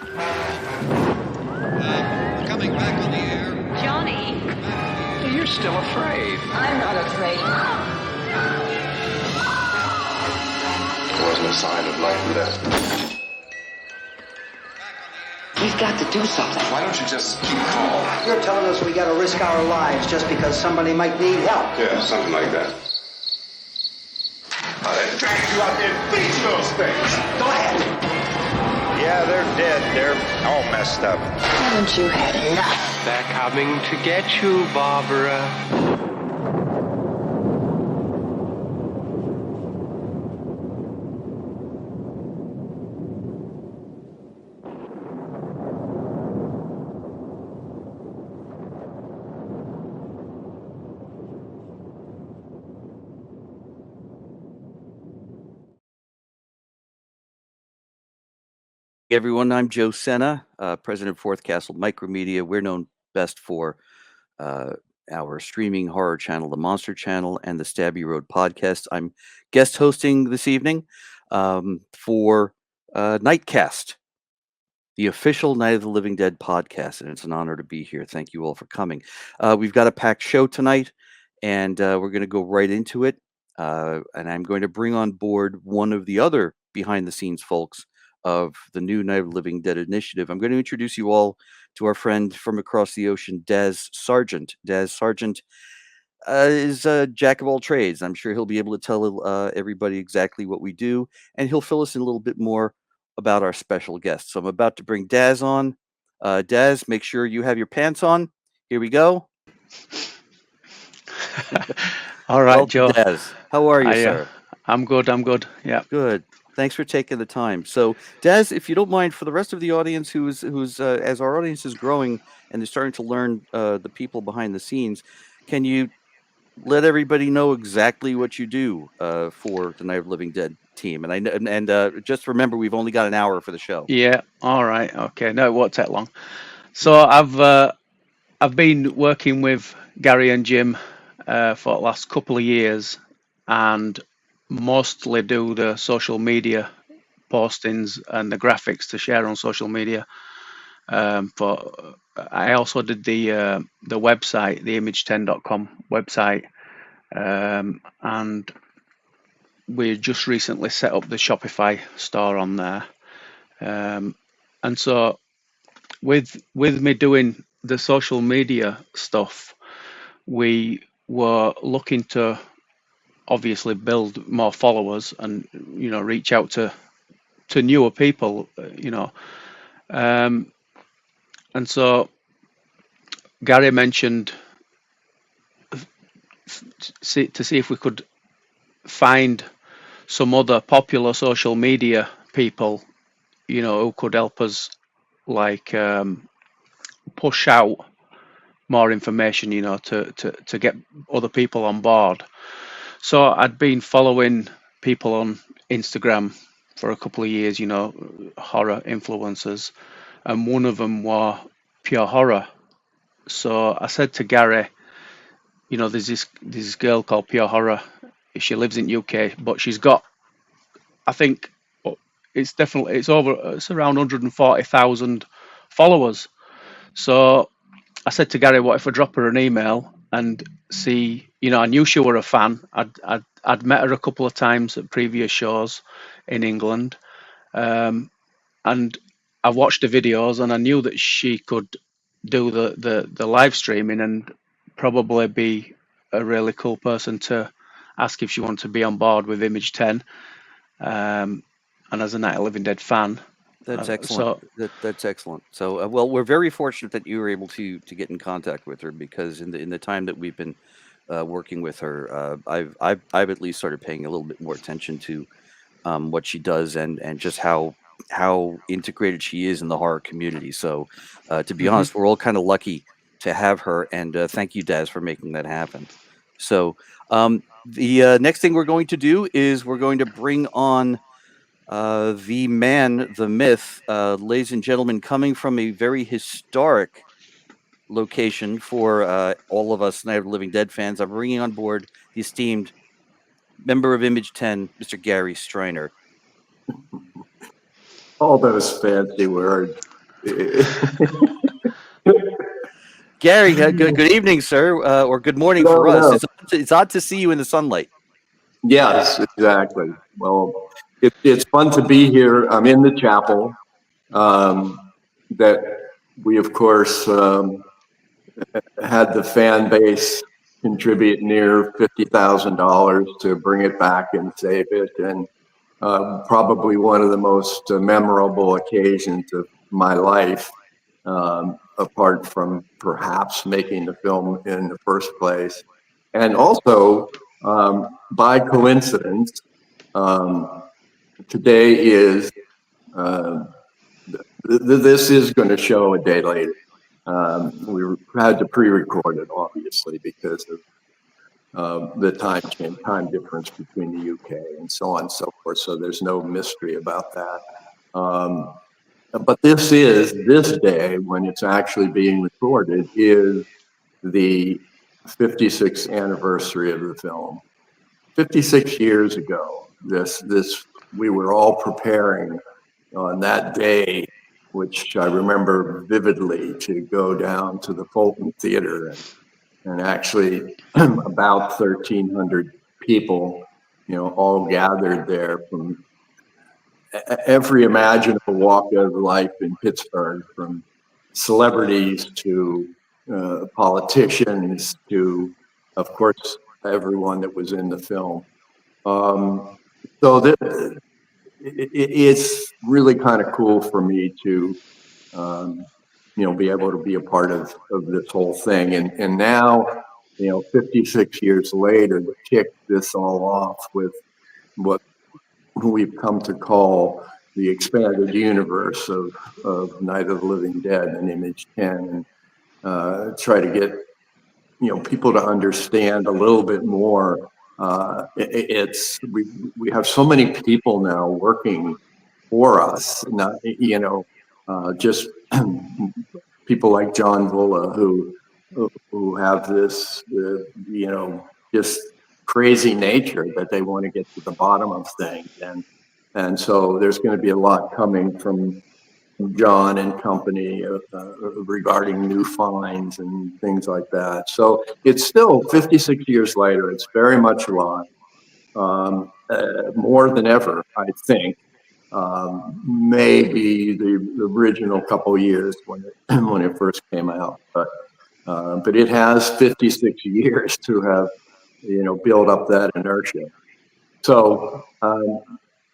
Coming back on the air. Johnny? You're still afraid. I'm not afraid. There wasn't a sign of life and death. We've got to do something. Why don't you just keep calm? You're telling us we gotta risk our lives just because somebody might need help. Yeah, something like that. Then drag you out there and beat those things. Go ahead. Yeah, they're dead. They're all messed up. Haven't you had enough? They're coming to get you, Barbara. Everyone, I'm Joe Senna, president of Fourth Castle Micromedia. We're known best for our streaming horror channel, the Monster Channel, and the Stabby Road podcast. I'm guest hosting this evening for NIGHTcast, the official Night of the Living Dead podcast, and it's an honor to be here. Thank you all for coming. We've got a packed show tonight, and we're going to go right into it. And I'm going to bring on board one of the other behind-the-scenes folks of the new Night of the Living Dead initiative. I'm going to introduce you all to our friend from across the ocean, Daz Sargent. Daz Sargent is a jack of all trades. I'm sure he'll be able to tell everybody exactly what we do, and he'll fill us in a little bit more about our special guests. So I'm about to bring Daz on. Daz, make sure you have your pants on. Here we go. All right, Well, Joe. Daz, how are you, sir? I'm good. Yeah. Good. Thanks for taking the time. So, Daz, if you don't mind, for the rest of the audience who's as our audience is growing and they're starting to learn the people behind the scenes, can you let everybody know exactly what you do for the Night of the Living Dead team? And just remember, we've only got an hour for the show. Yeah. All right. Okay. No, it won't take long. So I've been working with Gary and Jim for the last couple of years, and mostly do the social media postings and the graphics to share on social media. But I also did the website, the image10.com website, and we just recently set up the Shopify store on there. And so with me doing the social media stuff, we were looking to obviously build more followers and reach out to newer people, and so Gary mentioned to see if we could find some other popular social media people, who could help us like push out more information, to get other people on board. So I'd been following people on Instagram for a couple of years, horror influencers, and one of them was Pure.Horror. So I said to Gary, there's this girl called Pure.Horror. She lives in UK, but she's got, I think it's around 140,000 followers. So I said to Gary, what if I drop her an email and see, I knew she were a fan. I'd met her a couple of times at previous shows in England, and I watched the videos, and I knew that she could do the live streaming and probably be a really cool person to ask if she wanted to be on board with Image 10. And as a Night of Living Dead fan, that's excellent. That's excellent. So, well, we're very fortunate that you were able to get in contact with her, because in the time that we've been working with her, I've at least started paying a little bit more attention to what she does and just how integrated she is in the horror community. So, to be honest, we're all kind of lucky to have her, and thank you, Daz, for making that happen. So, the next thing we're going to do is we're going to bring on the man, the myth, ladies and gentlemen, coming from a very historic location for all of us Night of the Living Dead fans. I'm bringing on board the esteemed member of Image 10, Mr. Gary Striner. All those fancy words. Gary, good evening, sir, or good morning No, for us. no. It's odd to see you in the sunlight. Yes, exactly. Well, it's fun to be here. I'm in the chapel that we, of course, had the fan base contribute near $50,000 to bring it back and save it. And probably one of the most memorable occasions of my life, apart from perhaps making the film in the first place. And also, by coincidence, today is, this is going to show a day later. We had to pre-record it, obviously, because of the time difference between the UK and so on and so forth. So there's no mystery about that. But this day, when it's actually being recorded, is the 56th anniversary of the film. 56 years ago, we were all preparing on that day, which I remember vividly, to go down to the Fulton Theater, and actually about 1,300 people, all gathered there from every imaginable walk of life in Pittsburgh, from celebrities to politicians to, of course, everyone that was in the film. So it's really kind of cool for me to, be able to be a part of this whole thing. And now, 56 years later, to kick this all off with what we've come to call the expanded universe of Night of the Living Dead and Image 10, and try to get, people to understand a little bit more. We have so many people now working for us, not, just people like John Vola who have this, just crazy nature that they want to get to the bottom of things. And so there's going to be a lot coming from John and company regarding new finds and things like that. So it's still 56 years later, it's very much alive, more than ever, I think. Maybe the original couple years when it first came out, but it has 56 years to have, build up that inertia. So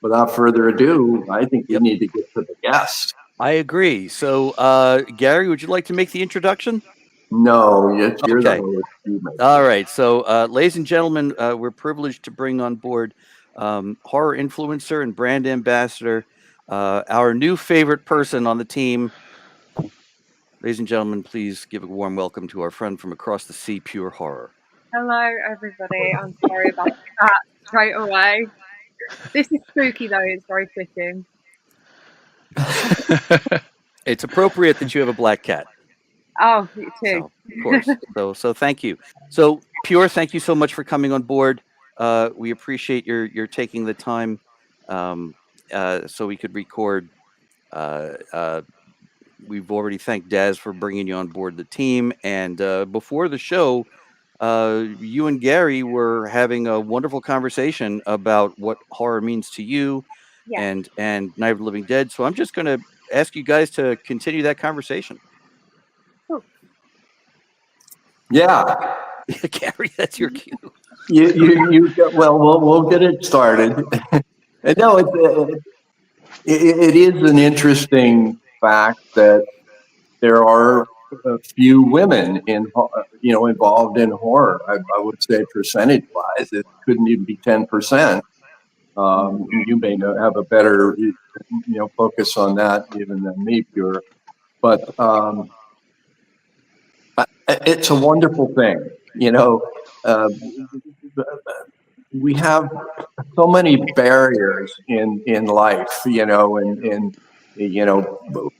without further ado, I think we need to get to the guest. I agree. So, Gary, would you like to make the introduction? No, you're Okay. the host. All right. So, ladies and gentlemen, we're privileged to bring on board horror influencer and brand ambassador, our new favorite person on the team. Ladies and gentlemen, please give a warm welcome to our friend from across the sea, Pure.Horror. Hello, everybody. I'm sorry about that straight away. This is spooky, though. It's very fitting. It's appropriate that you have a black cat. Oh, you too. So, of course. So thank you. So, Pure, thank you so much for coming on board. We appreciate your taking the time so we could record. We've already thanked Daz for bringing you on board the team. And before the show, you and Gary were having a wonderful conversation about what horror means to you, and Night of the Living Dead. So I'm just going to ask you guys to continue that conversation. Cool. Yeah. Gary, that's your cue. We'll get it started. And no, it is an interesting fact that there are a few women involved in horror. I would say percentage-wise, it couldn't even be 10%. You may have a better, focus on that even than me, Pure. But it's a wonderful thing, we have so many barriers in life,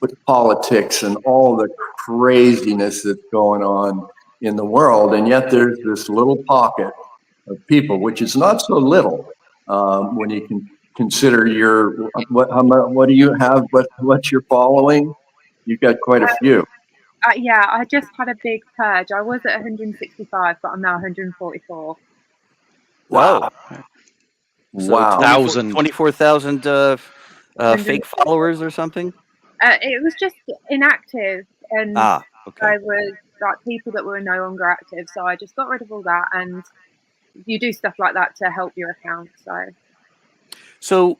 with politics and all the craziness that's going on in the world. And yet there's this little pocket of people, which is not so little, when you can consider what do you have, what's your following? You've got quite a few. Yeah, I just had a big purge. I was at 165, but I'm now 144. Wow. So Wow. 24,000 fake followers or something? It was just inactive, and Okay. I was like people that were no longer active. So I just got rid of all that, and you do stuff like that to help your account. So,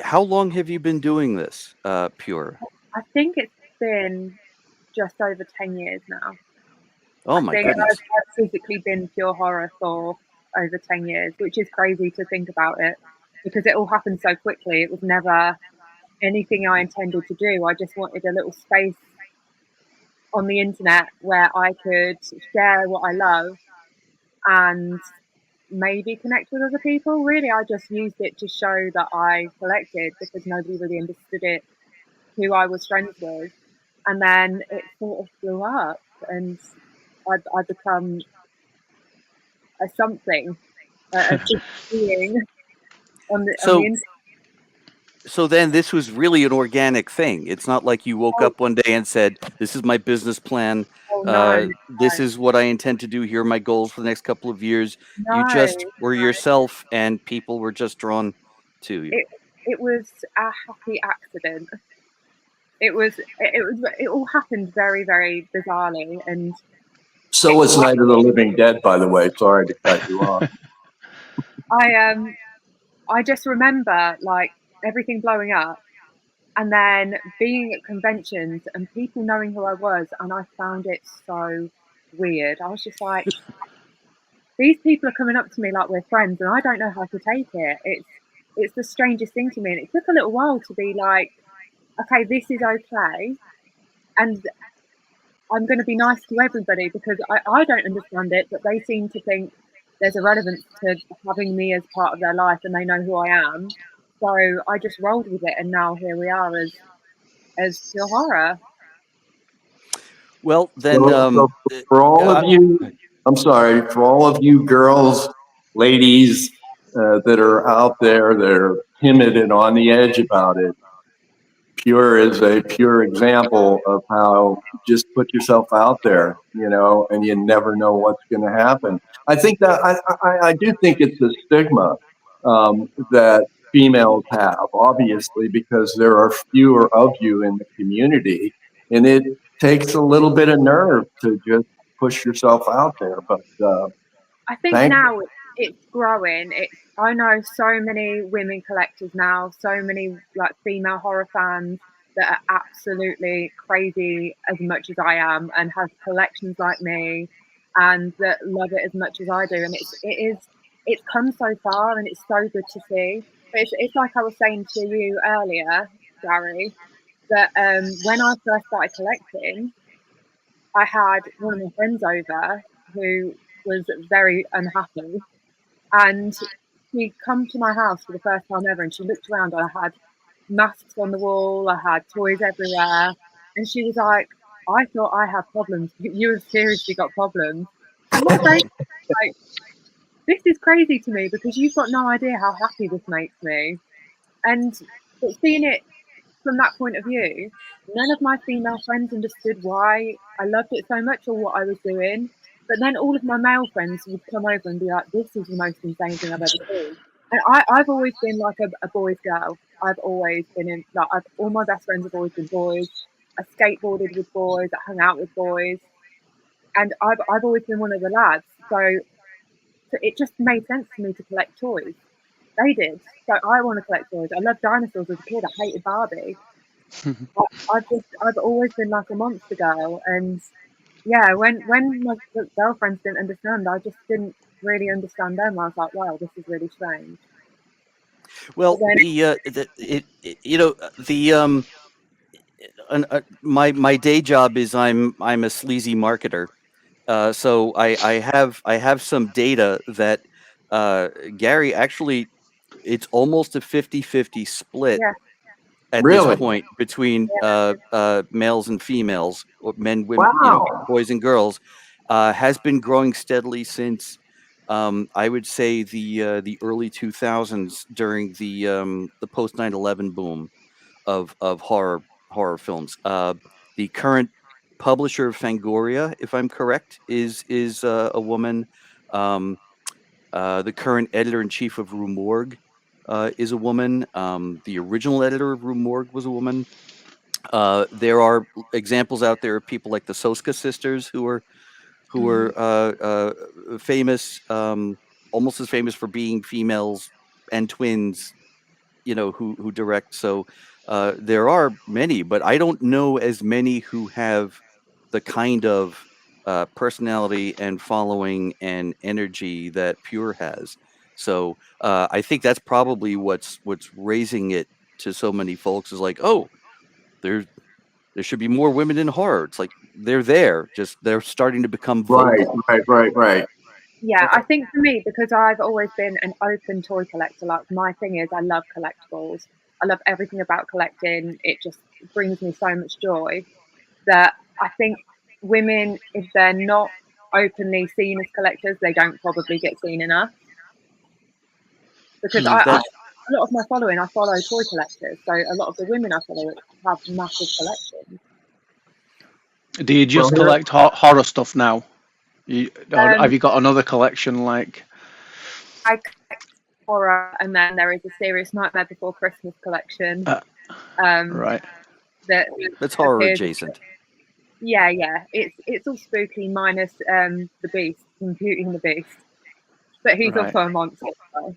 how long have you been doing this, Pure? I think it's been just over 10 years now. Oh my goodness. I've physically been Pure Horror for over 10 years, which is crazy to think about it, because it all happened so quickly. It was never anything I intended to do. I just wanted a little space on the internet where I could share what I love and maybe connect with other people. Really, I just used it to show that I collected, because nobody really understood it, who I was friends with. And then it sort of blew up, and I'd become a something, a being on the internet. So then this was really an organic thing. It's not like you woke up one day and said, "This is my business plan. This is what I intend to do. Here are my goals for the next couple of years." You just were yourself, and people were just drawn to you. It was a happy accident. It all happened very, very bizarrely, and So was Night of the Living Dead, by the way. Sorry to cut you off. I just remember like everything blowing up, and then being at conventions and people knowing who I was, and I found it so weird. I was just like, these people are coming up to me like we're friends, and I don't know how to take it. It's the strangest thing to me, and it took a little while to be like, okay, this is okay, and I'm going to be nice to everybody, because I don't understand it, but they seem to think there's a relevance to having me as part of their life, and they know who I am. So I just rolled with it, and now here we are as Pure Horror. Well, then, so for all of you, I'm sorry, for all of you girls, ladies that are out there that are timid and on the edge about it, Pure is a pure example of how just put yourself out there, and you never know what's going to happen. I think that I do think it's a stigma that females have, obviously, because there are fewer of you in the community, and it takes a little bit of nerve to just push yourself out there. But I think now it's growing. I know so many women collectors now, so many like female horror fans that are absolutely crazy as much as I am, and have collections like me, and that love it as much as I do. And it's come so far, and it's so good to see. But it's like I was saying to you earlier, Gary, that when I first started collecting, I had one of my friends over who was very unhappy, and she'd come to my house for the first time ever, and she looked around, and I had masks on the wall, I had toys everywhere, and she was like, I thought I had problems. You have seriously got problems. And my brain was like, this is crazy to me, because you've got no idea how happy this makes me. And seeing it from that point of view, none of my female friends understood why I loved it so much or what I was doing. But then all of my male friends would come over and be like, this is the most insane thing I've ever seen. And I've always been like a boys' girl. I've always been in, like, all my best friends have always been boys. I skateboarded with boys, I hung out with boys. And I've always been one of the lads. So it just made sense to me to collect toys. They did. So I want to collect toys. I loved dinosaurs as a kid. I hated Barbie. I've always been like a monster girl, and yeah, when my girlfriends didn't understand, I just didn't really understand them. I was like, wow, this is really strange. Well, my day job is I'm a sleazy marketer. So I have some data that Gary, actually, it's almost a 50-50 split at this point between males and females, or men, women, boys and girls. Has been growing steadily since I would say the early 2000s, during the post 9/11 boom of horror. horror films. The current publisher of Fangoria, if I'm correct, is a woman. The current editor-in-chief of Rue Morgue is a woman. The original editor of Rue Morgue was a woman. There are examples out there of people like the Soska sisters who are famous, almost as famous for being females and twins, who direct. So there are many, but I don't know as many who have the kind of personality and following and energy that Pure has. So I think that's probably what's raising it to so many folks is like, oh, there should be more women in horror. It's like they're starting to become vocal. Right. Yeah, I think for me, because I've always been an open toy collector, like my thing is I love collectibles. I love everything about collecting. It just brings me so much joy that I think women, if they're not openly seen as collectors, they don't probably get seen enough. Because a lot of my following, I follow toy collectors. So a lot of the women I follow have massive collections. Do you just collect horror stuff now? Or have you got another collection like? I collect horror, and then there is a Serious Nightmare Before Christmas collection. Right. That's horror adjacent. Yeah. It's all spooky minus the Beast, Beauty and the Beast, but he's also a monster. So.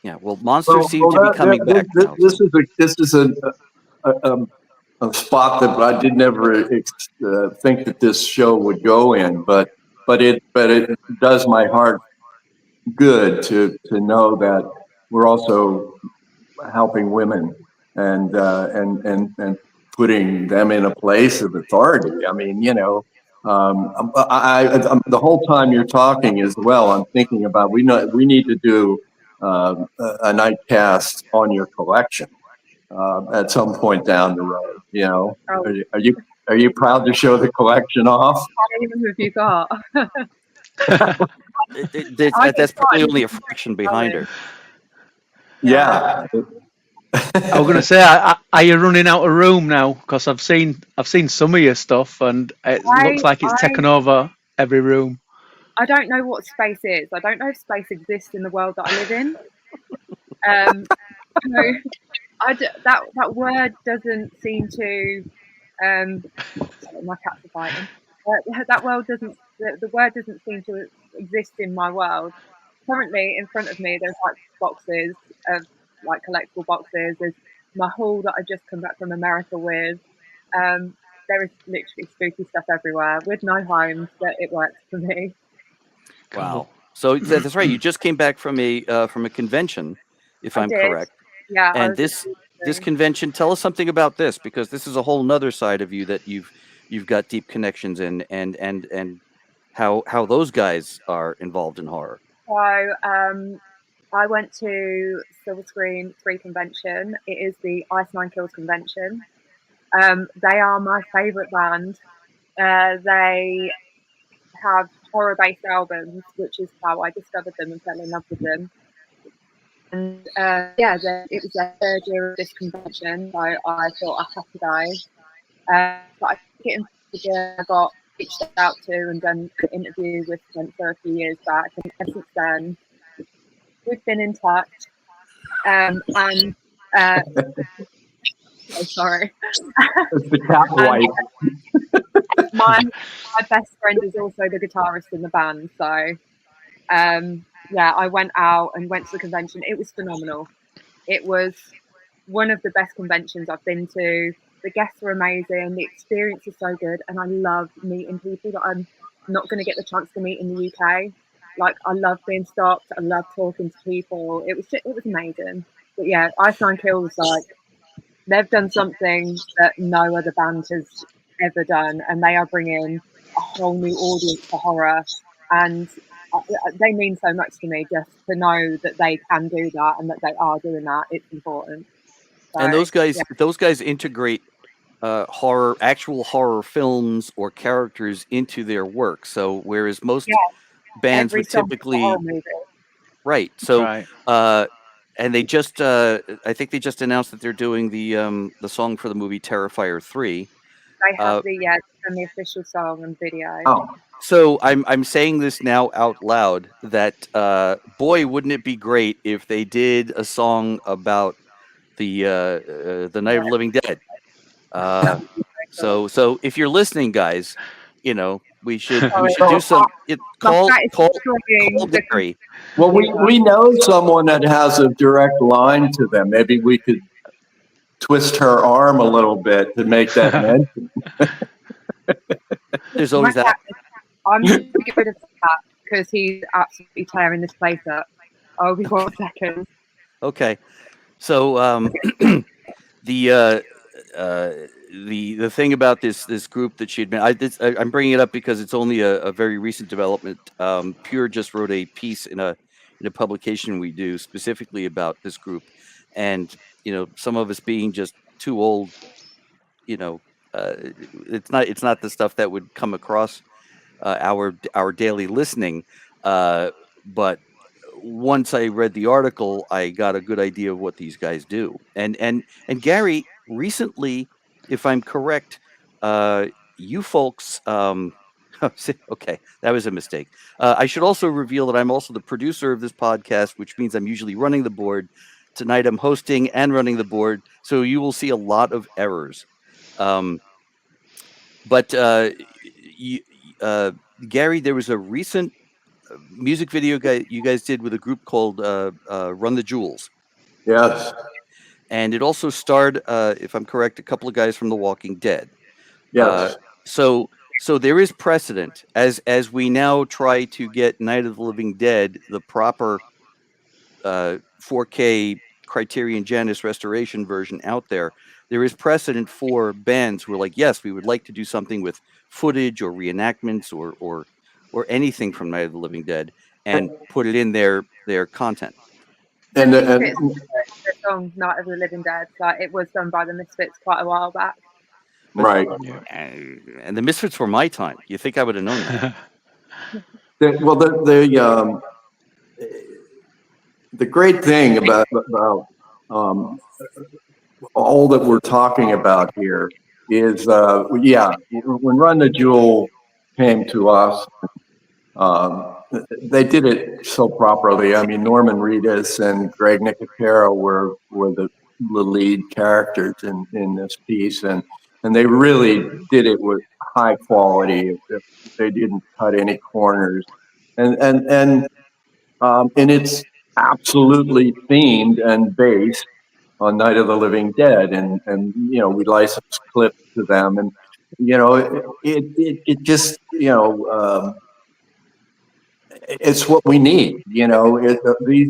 Yeah, well, monsters seem to be coming back now. This is a spot that I did never think that this show would go in, but it does my heart good to know that we're also helping women and putting them in a place of authority. I mean, the whole time you're talking as well, I'm thinking about we need to do a NIGHTcast on your collection at some point down the road. Are you proud to show the collection off? How many have you got? That's probably only a fraction behind her. Yeah. I was going to say, are you running out of room now? Because I've seen some of your stuff, and it looks like it's taken over every room. I don't know what space is. I don't know if space exists in the world that I live in. That word doesn't seem to. Sorry, my cats are fighting. The word doesn't seem to exist in my world. Currently, in front of me, there's like boxes of like collectible boxes. There's my haul that I just come back from America with. There is literally spooky stuff everywhere with no homes, but it works for me. Wow! So that's right. You just came back from a convention, if I'm correct. Yeah. And this convention, tell us something about this, because this is a whole nother side of you that you've got deep connections in, and how those guys are involved in horror. So I went to Silver Screen 3 convention. It is the Ice Nine Kills convention. They are my favourite band. They have horror-based albums, which is how I discovered them and fell in love with them. And it was their third year of this convention, so I thought I had to go. But I get I got reached out to and done an interview with them for a few years back, and since then we've been in touch. Oh, sorry. It's the cat wife. My best friend is also the guitarist in the band, so I went out and went to the convention. It was phenomenal. It was one of the best conventions I've been to. The guests were amazing. The experience is so good, and I love meeting people that I'm not going to get the chance to meet in the UK. Like, I love being stopped. I love talking to people. It was amazing. But yeah, Ice Nine Kills, like, they've done something that no other band has ever done, and they are bringing a whole new audience to horror, and they mean so much to me. Just to know that they can do that and that they are doing that, it's important. So, and those guys integrate actual horror films or characters into their work. So whereas most bands would typically, right? So And they just, I think they just announced that they're doing the song for the movie Terrifier 3. They have the official song and video. Oh, so I'm saying this now out loud that boy, wouldn't it be great if they did a song about the Night of the Living Dead. So if you're listening, guys, we should do some. Call Gary. Well, we know someone that has a direct line to them. Maybe we could twist her arm a little bit to make that mention. There's always that. I'm going to get rid of that because he's absolutely tearing this place up. I'll be 1 second. Okay, so the thing about this group that she'd been, I'm bringing it up because it's only a very recent development. Pure just wrote a piece in a publication we do specifically about this group, and some of us being just too old, it's not the stuff that would come across our daily listening, but once I read the article, I got a good idea of what these guys do. And Gary, recently, if I'm correct, you folks. Okay, that was a mistake. I should also reveal that I'm also the producer of this podcast, which means I'm usually running the board. Tonight, I'm hosting and running the board, so you will see a lot of errors. But Gary, there was a recent music video you guys did with a group called Run the Ghouls. Yes. And it also starred, if I'm correct, a couple of guys from The Walking Dead. Yes. So there is precedent as we now try to get Night of the Living Dead the proper 4K Criterion Janus restoration version out there. There is precedent for bands who are like, yes, we would like to do something with footage or reenactments or anything from Night of the Living Dead and put it in their content. And the song Night of the Living Dead, it was done by the Misfits quite a while back. Right. And the Misfits were my time. You think I would have known that? The great thing about all that we're talking about here is, when Run the Jewel came to us, they did it so properly. I mean, Norman Reedus and Greg Nicotero were the lead characters in this piece, and they really did it with high quality. They didn't cut any corners, and it's absolutely themed and based on Night of the Living Dead, and we licensed clips to them, and it just it's what we need. These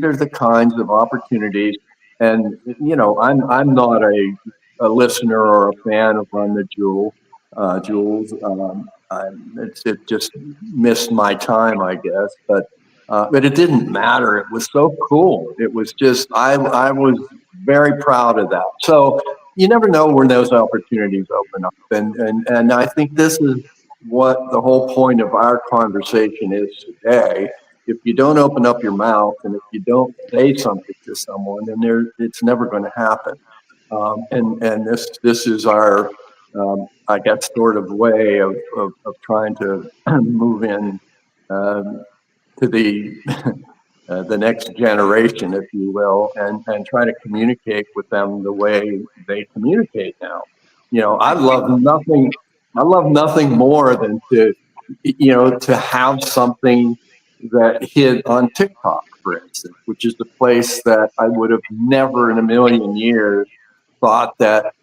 are the kinds of opportunities, and I'm not a listener or a fan of Run the Jewels. It just missed my time, I guess, but it didn't matter. It was so cool. It was just I was very proud of that. So you never know when those opportunities open up, and I think this is what the whole point of our conversation is today. If you don't open up your mouth and if you don't say something to someone, then it's never going to happen. And this is our, I guess, sort of way of trying to move in to the next generation, if you will, and try to communicate with them the way they communicate now. I love nothing more than to have something that hit on TikTok, for instance, which is the place that I would have never in a million years thought that,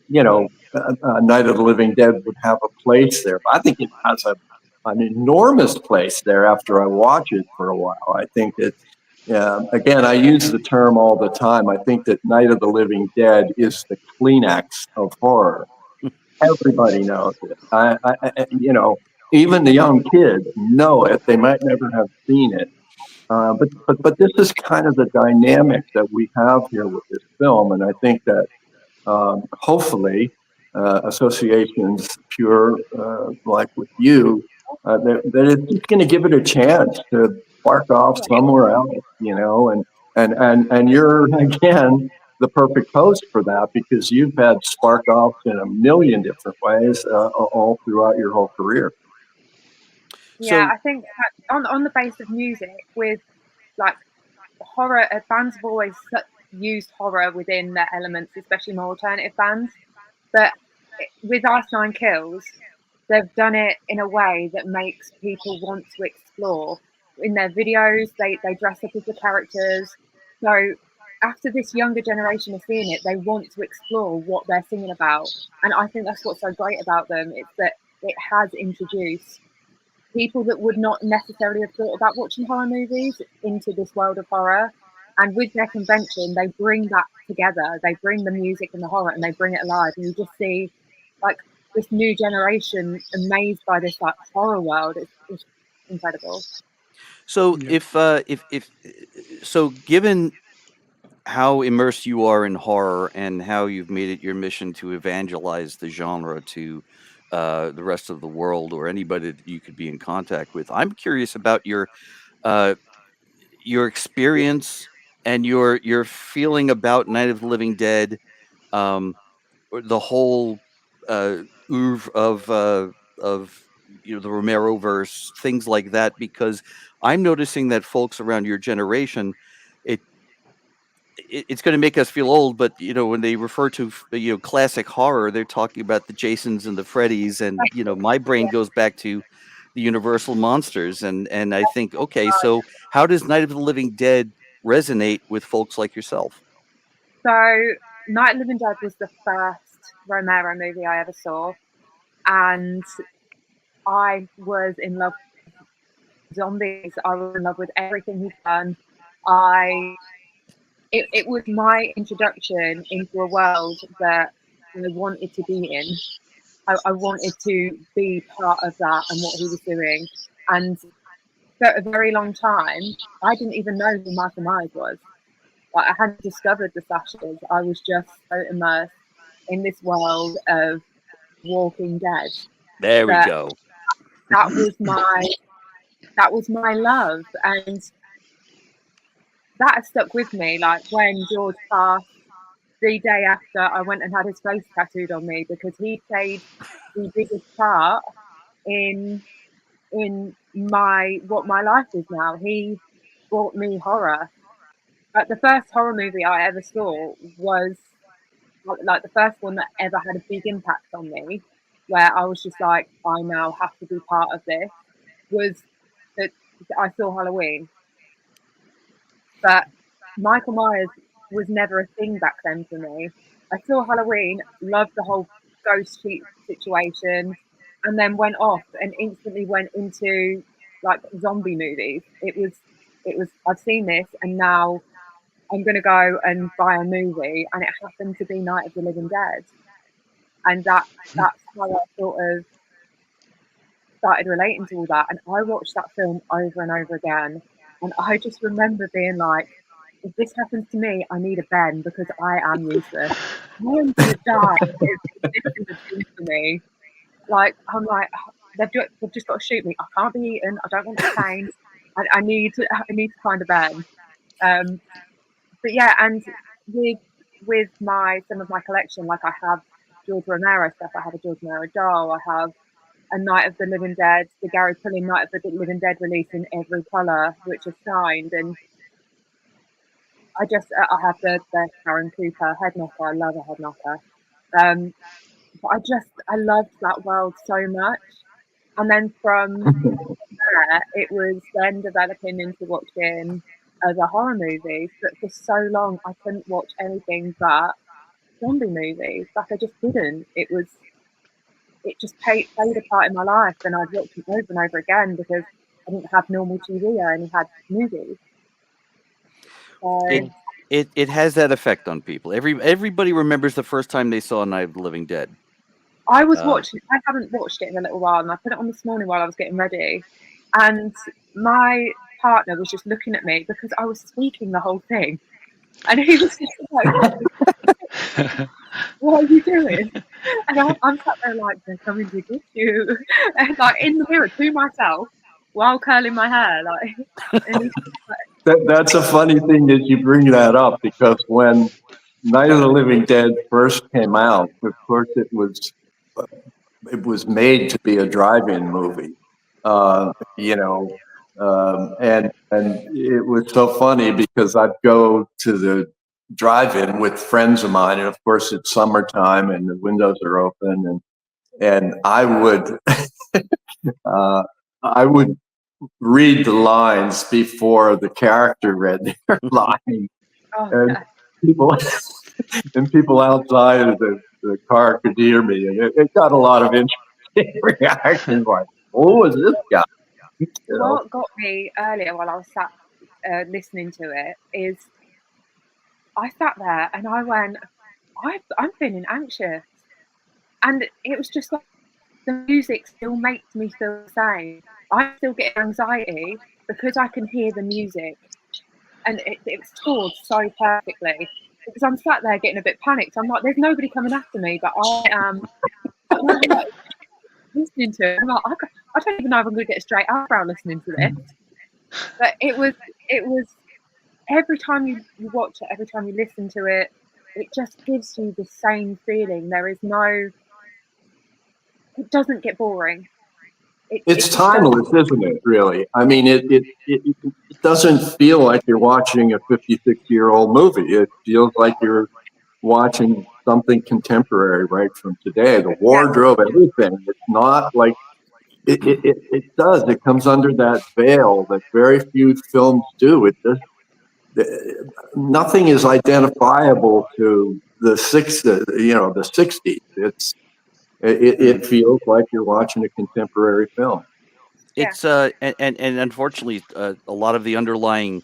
Night of the Living Dead would have a place there. But I think it has an enormous place there after I watch it for a while. I think that, again, I use the term all the time. I think that Night of the Living Dead is the Kleenex of horror. Everybody knows it. Even the young kids know it. They might never have seen it. But this is kind of the dynamic that we have here with this film. And I think that hopefully associations Pure, like with you, that it's just going to give it a chance to spark off somewhere else, and And you're again the perfect host for that, because you've had spark offs in a million different ways all throughout your whole career. Yeah, So- I think that on the base of music, with like horror, bands have always used horror within their elements, especially more alternative bands. But with Ice Nine Kills, they've done it in a way that makes people want to explore. In their videos, they dress up as the characters. So after this younger generation has seen it, they want to explore what they're singing about. And I think that's what's so great about them. It's that it has introduced people that would not necessarily have thought about watching horror movies into this world of horror. And with their convention, they bring that together. They bring the music and the horror, and they bring it alive. And you just see like this new generation amazed by this like horror world. It's incredible. So if so, given how immersed you are in horror and how you've made it your mission to evangelize the genre to the rest of the world or anybody that you could be in contact with, I'm curious about your experience and your feeling about Night of the Living Dead, or the whole oeuvre of the Romero verse, things like that, because I'm noticing that folks around your generation, it's going to make us feel old, but when they refer to classic horror, they're talking about the Jasons and the Freddys, and my brain goes back to the Universal monsters, and I think, okay, so how does Night of the Living Dead resonate with folks like yourself? So Night of the Living Dead was the first Romero movie I ever saw, and I was in love with zombies. I was in love with everything he'd done. It was my introduction into a world that I wanted to be in. I wanted to be part of that and what he was doing. And for a very long time, I didn't even know who Michael Myers was. Like, I hadn't discovered the slashes. I was just so immersed in this world of Walking Dead. There we go. That was my love, and that has stuck with me. Like when George passed, the day after, I went and had his face tattooed on me, because he played the biggest part in what my life is now. He brought me horror. Like the first horror movie I ever saw was like the first one that ever had a big impact on me, where I was just like, I now have to be part of this, was that I saw Halloween. But Michael Myers was never a thing back then for me. I saw Halloween, loved the whole ghost sheet situation, and then went off and instantly went into like zombie movies. It was I've seen this, and now I'm gonna go and buy a movie, and it happened to be Night of the Living Dead. And that's how I sort of started relating to all that. And I watched that film over and over again, and I just remember being like, if this happens to me, I need a Ben, because I am useless. I am gonna die if this is a thing for me. Like, I'm like, they've just got to shoot me. I can't be eaten. I don't want to change. I need to find a Ben. But yeah, and with some of my collection, like I have George Romero stuff. I have a George Romero doll. I have a Night of the Living Dead, the Gary Pulling Night of the Living Dead release in every colour, which is signed. And I have the Karen Cooper head knocker. I love a head knocker. But I loved that world so much. And then from there, it was then developing into watching other horror movies. But for so long, I couldn't watch anything but zombie movies. Like, I just didn't. It just played a part in my life, and I'd watch it over and over again because I didn't have normal TV. I only had movies. So, It has that effect on people. Everybody remembers the first time they saw Night of the Living Dead. I haven't watched it in a little while, and I put it on this morning while I was getting ready, and my partner was just looking at me because I was speaking the whole thing, and he was just like, what are you doing? And I'm sat there like, they're coming to get you, and like in the mirror to myself while curling my hair, like, and That's a funny thing that you bring that up, because when Night of the Living Dead first came out, of course it was made to be a drive-in movie, and it was so funny because I'd go to the drive-in with friends of mine, and of course it's summertime and the windows are open, and I would I would read the lines before the character read their line, and people people outside of the car could hear me, and it got a lot of interesting reactions, like, "Oh, is this guy?" What got me earlier while I was sat listening to it is I sat there and I went, I'm feeling anxious, and it was just like the music still makes me feel the same. I still get anxiety because I can hear the music, and it scored so perfectly. Because I'm sat there getting a bit panicked. I'm like, there's nobody coming after me, but I am like, listening to it. I'm like, I don't even know if I'm going to get a straight eyebrow listening to this. But it was every time you watch it, every time you listen to it, it just gives you the same feeling. There is no, it doesn't get boring. It's timeless, isn't it, really? I mean, it doesn't feel like you're watching a 56-year-old movie. It feels like you're watching something contemporary right from today. The wardrobe, everything. It's not like, it does. It comes under that veil that very few films do. It does. Nothing is identifiable to the 60s. It feels like you're watching a contemporary film. It's and unfortunately, a lot of the underlying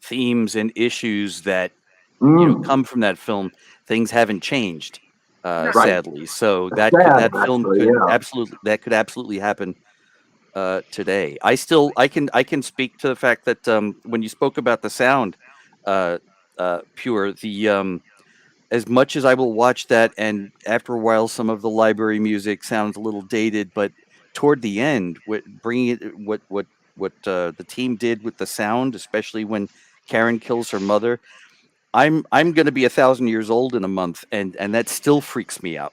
themes and issues that come from that film, things haven't changed, sadly. So that film could absolutely happen today. I can speak to the fact that when you spoke about the sound, Pure, the as much as I will watch that, and after a while, some of the library music sounds a little dated, but toward the end, bringing it, what the team did with the sound, especially when Karen kills her mother, I'm going to be 1,000 years old in a month, and that still freaks me out,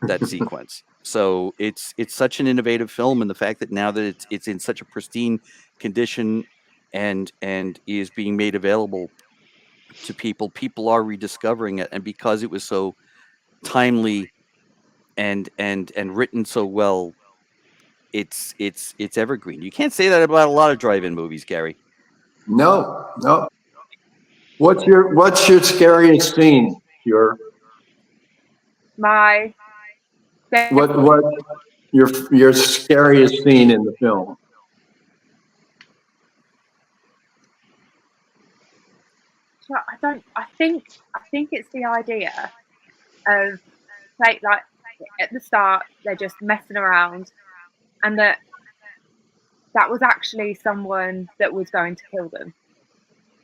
that sequence. So it's such an innovative film, and the fact that now that it's in such a pristine condition and is being made available to people are rediscovering it, and because it was so timely and written so well, it's evergreen. You can't say that about a lot of drive-in movies, Gary. No. What's your scariest scene, Pure? My what your scariest scene in the film? I think it's the idea of like at the start they're just messing around, and that was actually someone that was going to kill them.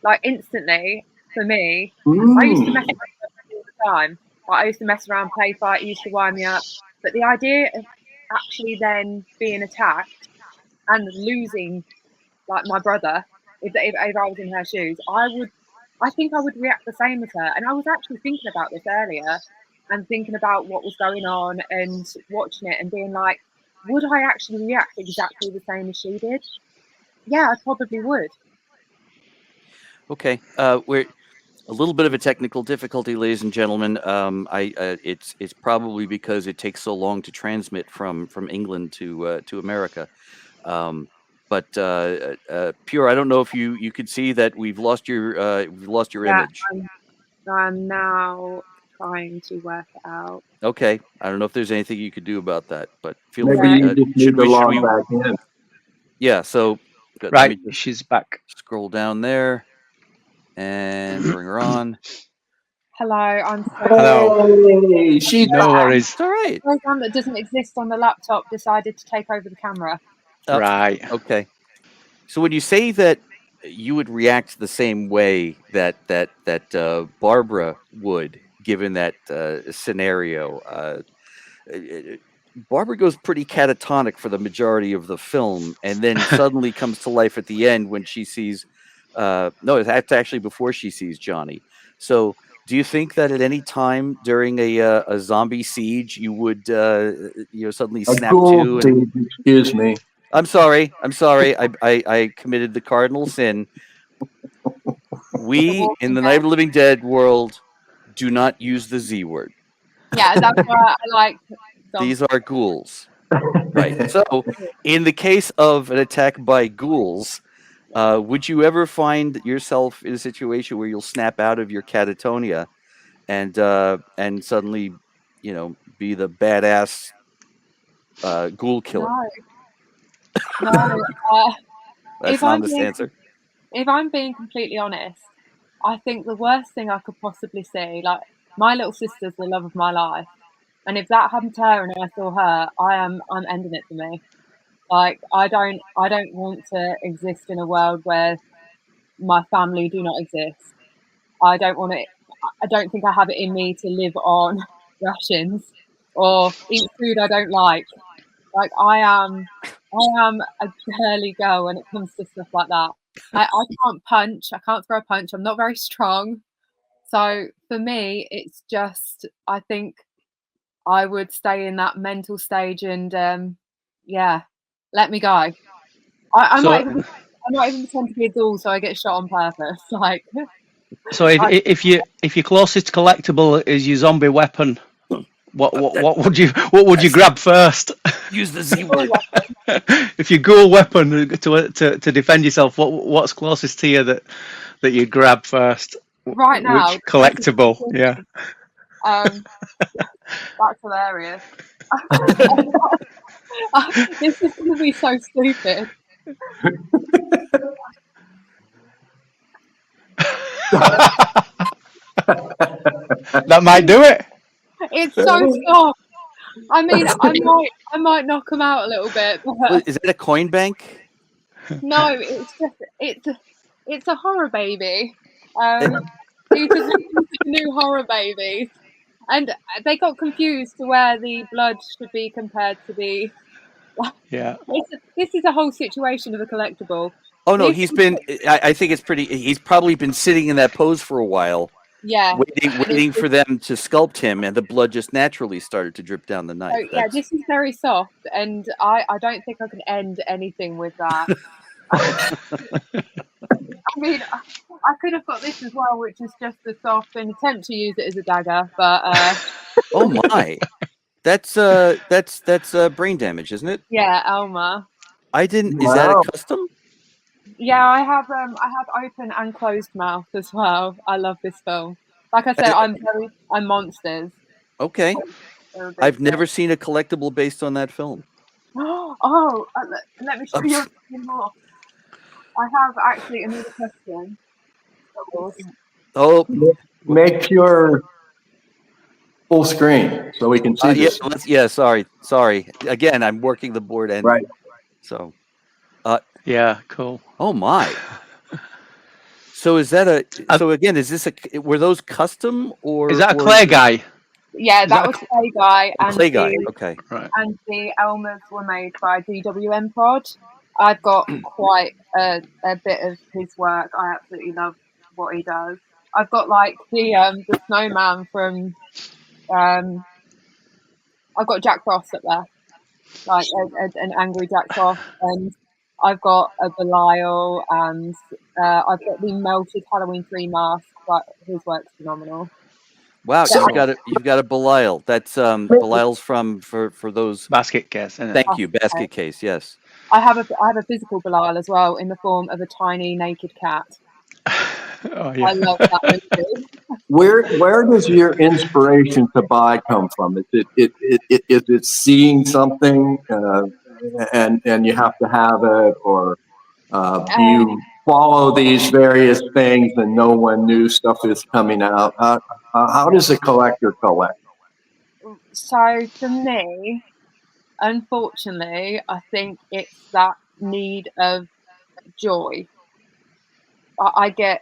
Like instantly, for me, I used to mess around all the time. Like, I used to mess around, play fight, it used to wind me up. But the idea of actually then being attacked and losing, like my brother, if I was in her shoes, I think I would react the same as her. And I was actually thinking about this earlier, and thinking about what was going on and watching it and being like, would I actually react exactly the same as she did? Yeah, I probably would. Okay, we're a little bit of a technical difficulty, ladies and gentlemen. It's probably because it takes so long to transmit from England to America. But Pure, I don't know if you could see that we've lost your image. I'm now trying to work it out. Okay, I don't know if there's anything you could do about that, but feel Maybe free. you just need to log back in. Yeah, so right, she's back. Scroll down there and bring her on. Hello, I'm so Hello. She's no worries. It's all right. The program that doesn't exist on the laptop decided to take over the camera. Right. Okay. So when you say that you would react the same way that Barbara would, given that scenario, Barbara goes pretty catatonic for the majority of the film, and then suddenly comes to life at the end when she sees No, that's actually before she sees Johnny. So, do you think that at any time during a zombie siege you would suddenly A snap ghoul to? And siege, excuse me. I'm sorry. I committed the cardinal sin. We in the Night of the Living Dead world do not use the Z word. Yeah, that's why I like These are ghouls. Right. So, in the case of an attack by ghouls, would you ever find yourself in a situation where you'll snap out of your catatonia and suddenly, be the badass ghoul killer? No, no. That's an honest answer. If I'm being completely honest, I think the worst thing I could possibly see, like my little sister's the love of my life, and if that happened to her and I saw her, I'm ending it for me. Like I don't want to exist in a world where my family do not exist. I don't want it. I don't think I have it in me to live on rations or eat food I don't like. Like I am a girly girl when it comes to stuff like that. I can't punch. I can't throw a punch. I'm not very strong. So for me, it's just I think I would stay in that mental stage and yeah, let me go. I So- might even pretend to be a ghoul so I get shot on purpose. Like So if your closest collectible is your zombie weapon, what would you grab first? Use the Z word. If your ghoul weapon to defend yourself, what's closest to you that you grab first? right now, Which collectible? Yeah. That's hilarious. This is going to be so stupid. That might do it. It's so soft. I mean, I might knock them out a little bit. But Is it a coin bank? no, it's a horror baby. These are the new horror babies, and they got confused to where the blood should be compared to the. Yeah. This is a whole situation of a collectible. Oh no, This he's is- been. I think it's pretty. He's probably been sitting in that pose for a while, Yeah, waiting for them to sculpt him, and the blood just naturally started to drip down the knife. So, yeah, this is very soft, and I don't think I can end anything with that. I mean, I could have got this as well, which is just as soft, and attempt to use it as a dagger, but Oh my, that's brain damage, isn't it? yeah, Elma. I didn't. Is that a custom? Yeah, I have open and closed mouth as well. I love this film. Like I said, I'm monsters. Okay, I've never seen a collectible based on that film. Oh, let me show you a few more. I have actually another question. Oh, make your full screen so we can see this. Yeah, sorry. Again, I'm working the board and right. So, yeah, cool. Oh my. So is that so again? Is this were those custom or is that a clay guy? Yeah, that was Clay Guy. And Clay Guy, okay. Right. And the Elmas were made by DWM Prod. I've got quite a bit of his work. I absolutely love what he does. I've got like the snowman from I've got Jack Frost up there, like an angry Jack Frost, and I've got a Belial, and I've got the melted Halloween tree mask. But his work's phenomenal. Wow, so you've got a Belial. That's Belial's for those basket case. Isn't it? Thank you, basket case. Yes. I have a physical Belial as well in the form of a tiny naked cat. Oh, yeah. I love that movie. Where does your inspiration to buy come from? Is it seeing something and you have to have it, or do you follow these various things and know when new stuff is coming out? How does a collector collect? So for me, unfortunately, I think it's that need of joy. I get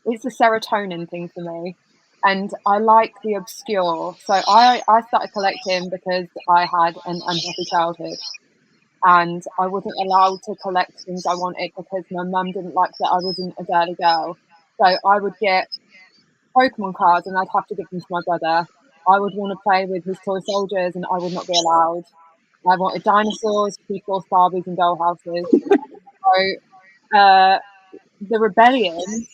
it's a serotonin thing for me, and I like the obscure. So I started collecting because I had an unhappy childhood, and I wasn't allowed to collect things I wanted because my mum didn't like that I wasn't a girly girl. So I would get Pokemon cards and I'd have to give them to my brother. I would want to play with his toy soldiers and I would not be allowed. I wanted dinosaurs, P-Force Barbies and doll houses. So the rebellion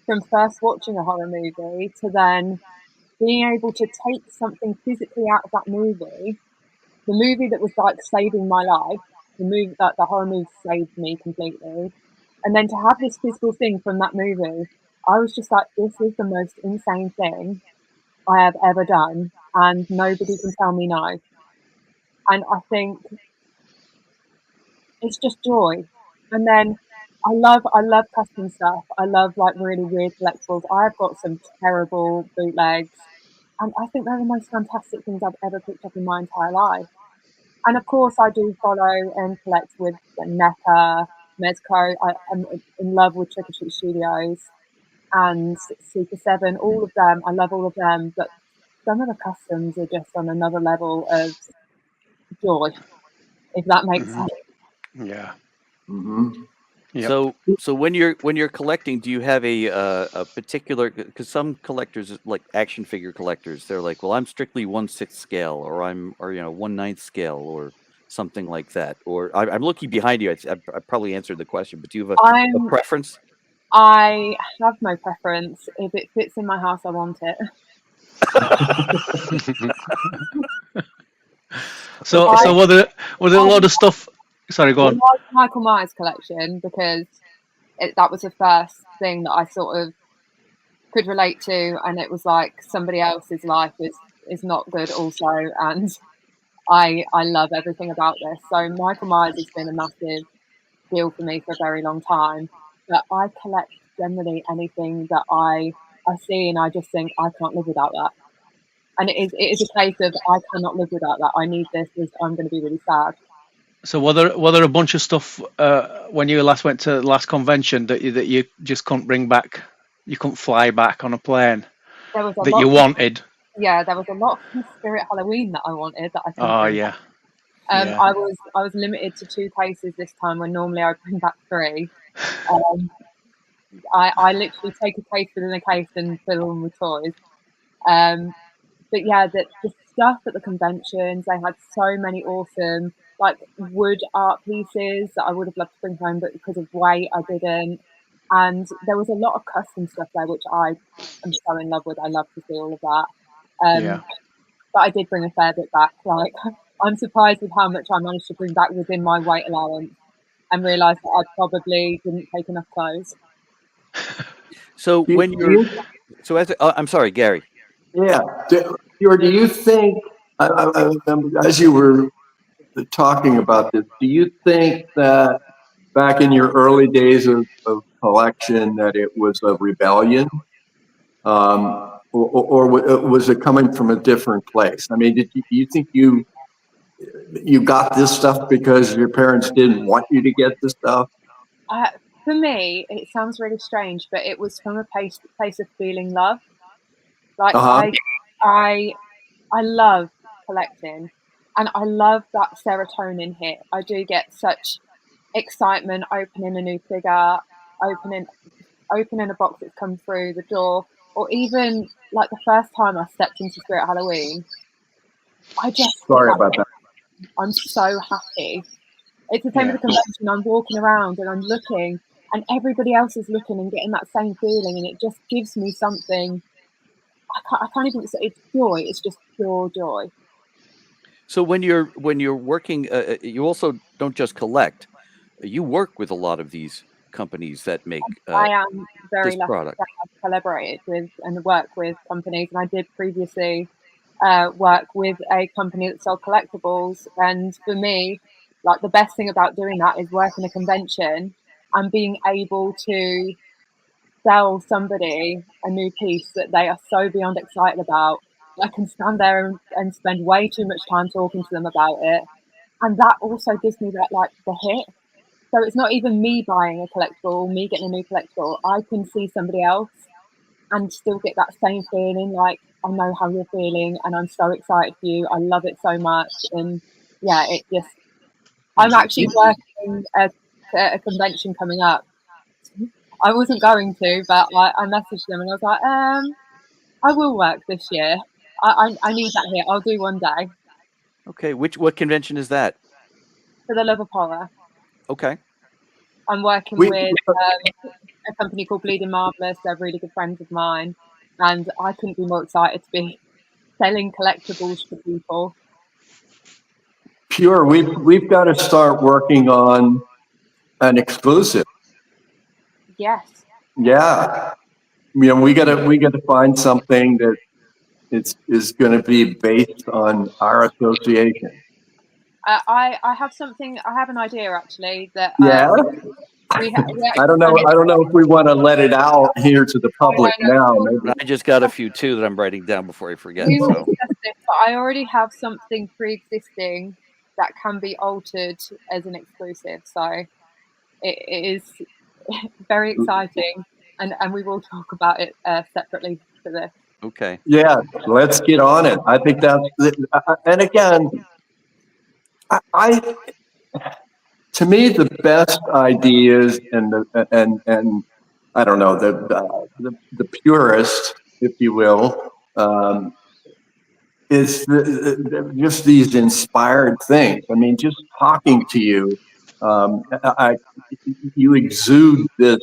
from first watching a horror movie to then being able to take something physically out of that movie, the movie that was like saving my life, the movie that the horror movie saved me completely, and then to have this physical thing from that movie, I was just like, this is the most insane thing I have ever done, and nobody can tell me no. And I think it's just joy. And then I love custom stuff. I love like really weird collectibles. I've got some terrible bootlegs, and I think they're the most fantastic things I've ever picked up in my entire life. And of course, I do follow and collect with NECA, Mezco. I'm in love with Trick or Treat Studios and Super 7, all of them. I love all of them, but some of the customs are just on another level of joy, if that makes sense. Yeah. Mm-hmm. Yep. So when you're collecting, do you have a particular? Because some collectors, like action figure collectors, they're like, well, I'm strictly 1/6 scale, or 1/9 scale, or something like that. Or I'm looking behind you. I probably answered the question, but do you have a preference? I have no preference. If it fits in my house, I want it. So was there a lot of stuff? Sorry, go on. Michael Myers collection, because that was the first thing that I sort of could relate to, and it was like somebody else's life is not good also, and I love everything about this. So Michael Myers has been a massive deal for me for a very long time, but I collect generally anything that I see and I just think I can't live without that. And it is a case of I cannot live without that. I need this. I'm going to be really sad. So were there a bunch of stuff when you last went to the last convention that you just couldn't bring back? You couldn't fly back on a plane that you wanted? Yeah, there was a lot from Spirit Halloween that I wanted that I couldn't bring back. Yeah. I was limited to 2 cases this time when normally I would bring back 3. I literally take a case within a case and fill them with toys. But yeah, the stuff at the conventions, they had so many awesome like wood art pieces that I would have loved to bring home, but because of weight, I didn't. And there was a lot of custom stuff there, which I am so in love with. I love to see all of that. But I did bring a fair bit back. Like, I'm surprised with how much I managed to bring back within my weight allowance, and realised that I probably didn't take enough clothes. So when I'm sorry, Gary. Yeah. Do you think, as you were talking about this, do you think that back in your early days of collection that it was a rebellion? Or was it coming from a different place? I mean, do you think you got this stuff because your parents didn't want you to get this stuff? For me, it sounds really strange, but it was from a place of feeling love. Like I love collecting, and I love that serotonin hit. I do get such excitement opening a new figure, opening a box that's come through the door, or even like the first time I stepped into Spirit Halloween. I just sorry about that. I'm so happy. It's the same with the convention. I'm walking around and I'm looking, and everybody else is looking and getting that same feeling, and it just gives me something. I can't even say it's joy. It's just pure joy. So when you're working, you also don't just collect. You work with a lot of these companies that make I am very this lucky product. to have collaborated with and work with companies, and I did previously work with a company that sold collectibles. And for me, like the best thing about doing that is working a convention and being able to sell somebody a new piece that they are so beyond excited about. I can stand there and spend way too much time talking to them about it, and that also gives me that like the hit. So it's not even me buying a collectible, me getting a new collectible. I can see somebody else and still get that same feeling, like I know how you're feeling and I'm so excited for you. I love it so much. And yeah, I'm actually working at a convention coming up. I wasn't going to, but I messaged them and I was like, I will work this year. I need that here. I'll do one day. Okay, what convention is that? For the love of horror. Okay. I'm working with a company called Bleeding Marvelous. They're really good friends of mine, and I couldn't be more excited to be selling collectibles to people. Pure, we've got to start working on an exclusive. Yes. Yeah, you know, we gotta find something that is going to be based on our association. I have something. I have an idea actually that Yeah. I don't know if we want to let it out here to the public now. Maybe. I just got a few too that I'm writing down before I forget. We will So. discuss this, but I already have something pre-existing that can be altered as an exclusive. So it is very exciting, and we will talk about it separately for this. Okay. Yeah, let's get on it. I think that's, and again, I to me the best ideas and I don't know the purest, if you will, is just these inspired things. I mean, just talking to you, you exude this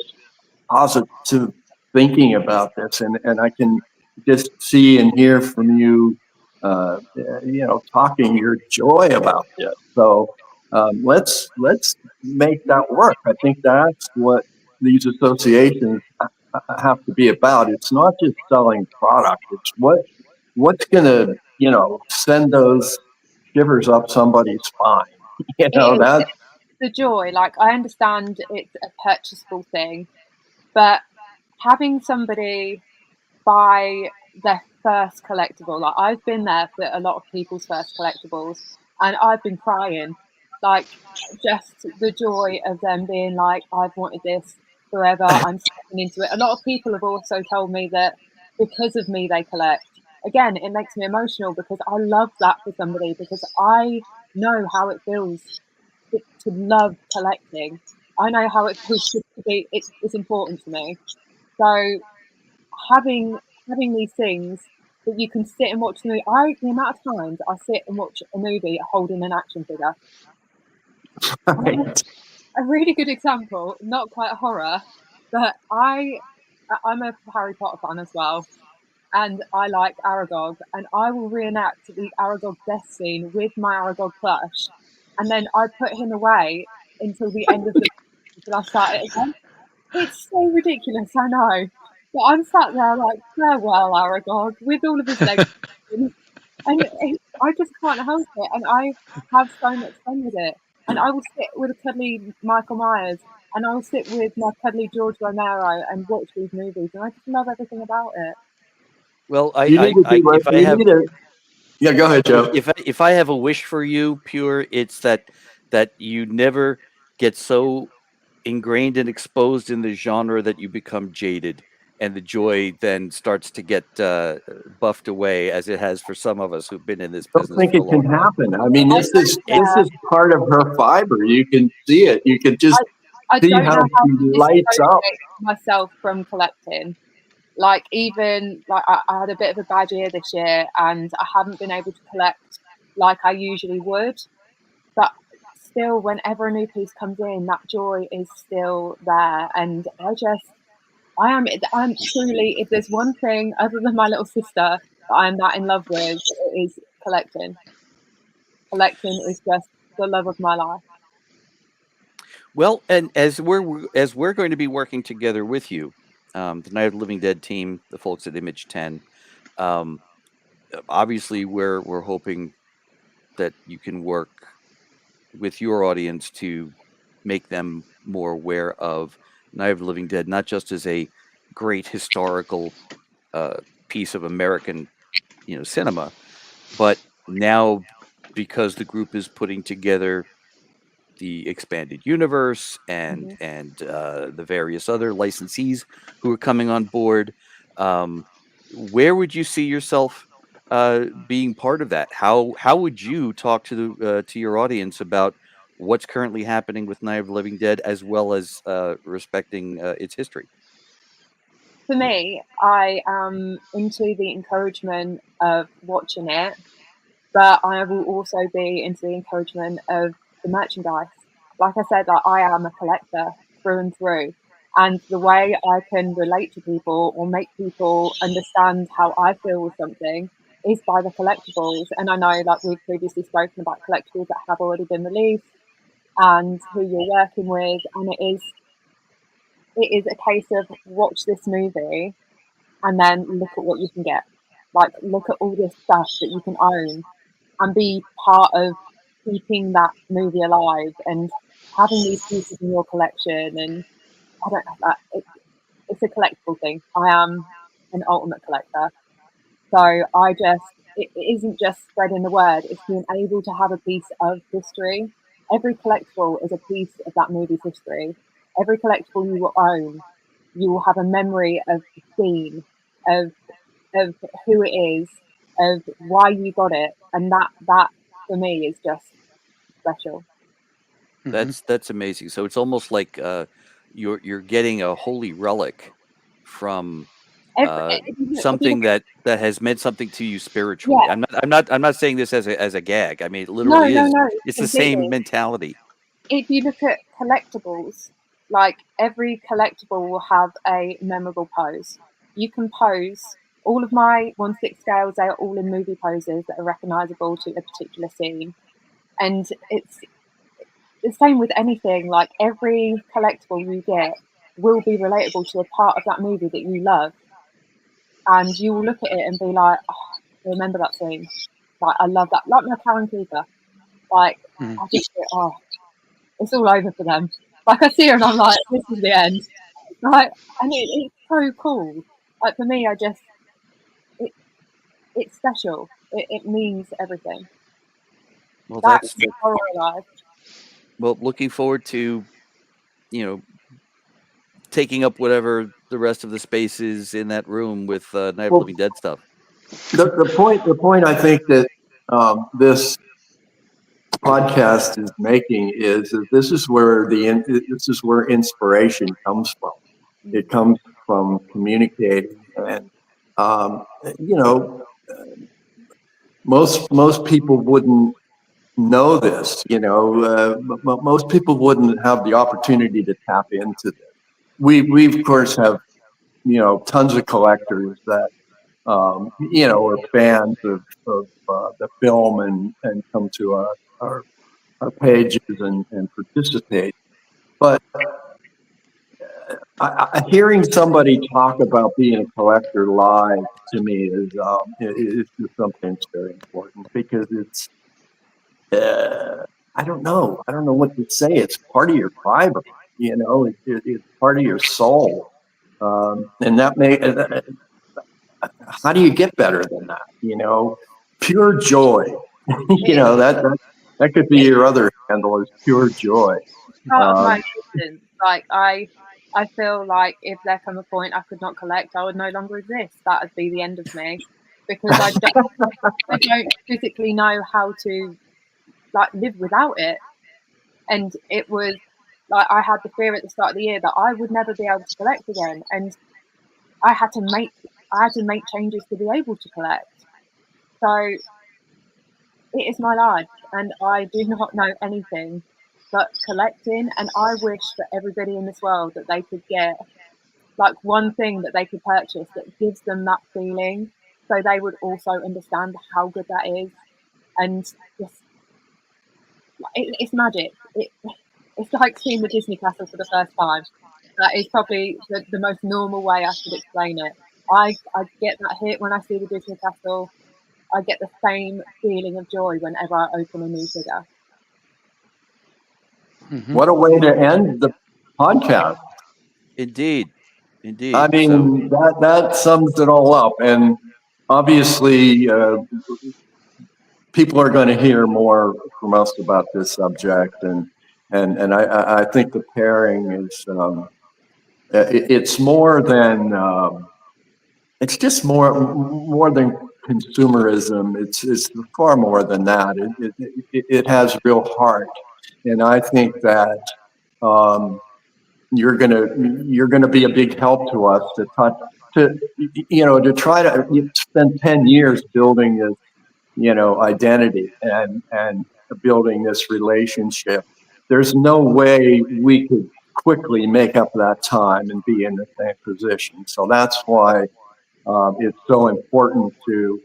positive thinking about this, and I can just see and hear from you, you know, talking your joy about this. So let's make that work. I think that's what these associations have to be about. It's not just selling product. It's what's going to, you know, send those shivers up somebody's spine. You know, that's the joy. Like, I understand it's a purchasable thing, but having somebody buy their first collectible, like I've been there for a lot of people's first collectibles, and I've been crying. Like, just the joy of them being like, I've wanted this forever. I'm stepping into it. A lot of people have also told me that because of me, they collect. Again, it makes me emotional because I love that for somebody, because I know how it feels to love collecting. I know how it feels to be. It's important to me. So having these things that you can sit and watch the movie. The amount of times I sit and watch a movie holding an action figure. right. A really good example, not quite a horror, but I'm a Harry Potter fan as well, and I like Aragog, and I will reenact the Aragog death scene with my Aragog plush, and then I put him away until the end of the until I start it again. It's so ridiculous, I know. But I'm sat there like, farewell, Aragog, with all of his legs. And I just can't help it. And I have so much fun with it. And I will sit with a cuddly Michael Myers, and I will sit with my cuddly George Romero and watch these movies. And I just love everything about it. Well, Yeah, go ahead, Joe. If I have a wish for you, Pure, it's that you never get so ingrained and exposed in the genre that you become jaded, and the joy then starts to get buffed away, as it has for some of us who've been in this business. I don't think it can happen. I mean, this is part of her fiber. You can see it. You can just see how she lights up. Myself from collecting. Like, even like I had a bit of a bad year this year, and I haven't been able to collect like I usually would. But still, whenever a new piece comes in, that joy is still there. And I'm truly, if there's one thing other than my little sister that I'm that in love with, it is collecting. Collecting is just the love of my life. Well, and as we're going to be working together with you, the Night of the Living Dead team, the folks at Image 10, obviously we're hoping that you can work with your audience to make them more aware of Night of the Living Dead, not just as a great historical piece of American, cinema, but now because the group is putting together the expanded universe and the various other licensees who are coming on board. Where would you see yourself being part of that? How would you talk to your audience about what's currently happening with Night of the Living Dead, as well as respecting its history? For me, I am into the encouragement of watching it, but I will also be into the encouragement of the merchandise. Like I said, like, I am a collector through and through. And the way I can relate to people or make people understand how I feel with something is by the collectibles. And I know, like, we've previously spoken about collectibles that have already been released and who you're working with. And it is a case of watch this movie and then look at what you can get. Like, look at all this stuff that you can own and be part of keeping that movie alive and having these pieces in your collection. And I don't know, that it's a collectible thing. I am an ultimate collector. So it isn't just spreading the word, it's being able to have a piece of history. Every collectible is a piece of that movie's history. Every collectible you will own, you will have a memory of the scene, of who it is, of why you got it, and that for me is just special. That's amazing. So it's almost like you're getting a holy relic from something that has meant something to you spiritually. Yeah. I'm not saying this as a gag. I mean, it No, literally is. no, It's the same mentality. If you look at collectibles, like, every collectible will have a memorable pose. You can pose. All of my 1/6 scales, they are all in movie poses that are recognizable to a particular scene. And it's the same with anything. Like, every collectible you get will be relatable to a part of that movie that you love. And you will look at it and be like, oh, I remember that scene. Like, I love that. Like my Karen Cooper. Like, I just feel, oh, it's all over for them. Like, I see her and I'm like, this is the end. Like, and it's so cool. Like, for me, it's special. It means everything. Well, That's horror alive. Well, looking forward to, taking up whatever the rest of the space is in that room with Night of the Living Dead stuff. The point I think that this podcast is making is that this is where inspiration comes from. It comes from communicating, and most people wouldn't know this. Most people wouldn't have the opportunity to tap into this. We of course have tons of collectors that are fans of the film and come to our pages and participate. But hearing somebody talk about being a collector live to me is just something that's very important, because it's I don't know what to say. It's part of your fiber, it's part of your soul, and that may. How do you get better than that? Pure joy. That could be your other handle, is pure joy. Part of my existence. Like, I feel like if there come a point I could not collect, I would no longer exist. That would be the end of me, because I don't physically know how to, like, live without it. And it was like, I had the fear at the start of the year that I would never be able to collect again, and I had to make changes to be able to collect. So it is my life, and I do not know anything but collecting. And I wish for everybody in this world that they could get, like, one thing that they could purchase that gives them that feeling, so they would also understand how good that is. And just, it's magic. It's like seeing the Disney castle for the first time. That is probably the most normal way I could explain it. I get that hit when I see the Disney castle. I get the same feeling of joy whenever I open a new figure. What a way to end the podcast. Indeed. I mean, that sums it all up. And obviously, people are going to hear more from us about this subject. And I think the pairing is, it's more than, it's just more than consumerism. It's far more than that. It has real heart. and I think that you're gonna be a big help to us to try to spend 10 years building this, identity and building this relationship. There's no way we could quickly make up that time and be in the same position. So that's why it's so important to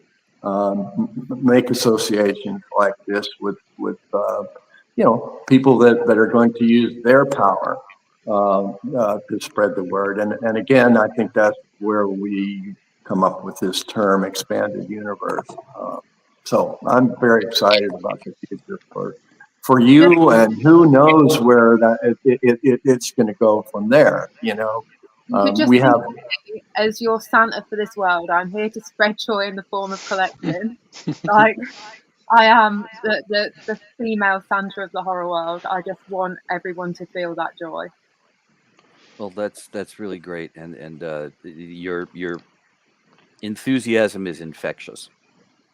make associations like this with people that are going to use their power to spread the word. And again, I think that's where we come up with this term, expanded universe. So I'm very excited about the future for you, and who knows where it's going to go from there. We have. As your Santa for this world, I'm here to spread joy in the form of collecting. Like, I am the female Santa of the horror world. I just want everyone to feel that joy. Well, that's really great, and your enthusiasm is infectious.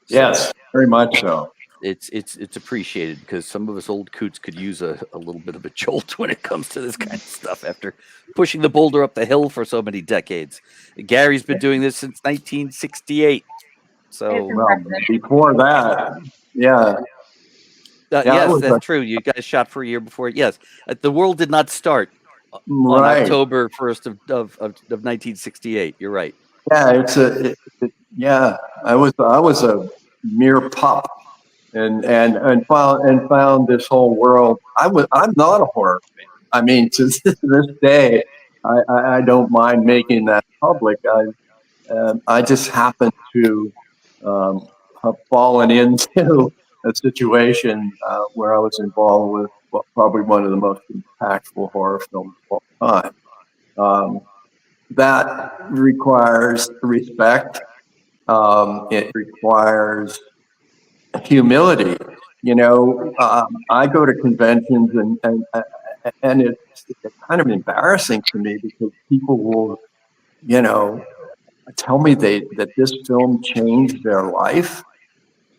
Yes, very much so. It's appreciated, because some of us old coots could use a little bit of a jolt when it comes to this kind of stuff after pushing the boulder up the hill for so many decades. Gary's been doing this since 1968. So before that, yeah. Yes, that's true. You guys shot for a year before. Yes, the world did not start on October 1st of 1968. You're right. Yeah, I was a mere pup. And found this whole world. I'm not a horror fan. I mean, to this day, I don't mind making that public. I just happen to have fallen into a situation where I was involved with probably one of the most impactful horror films of all time. That requires respect. It requires humility. I go to conventions and it's kind of embarrassing to me, because people will, tell me that this film changed their life.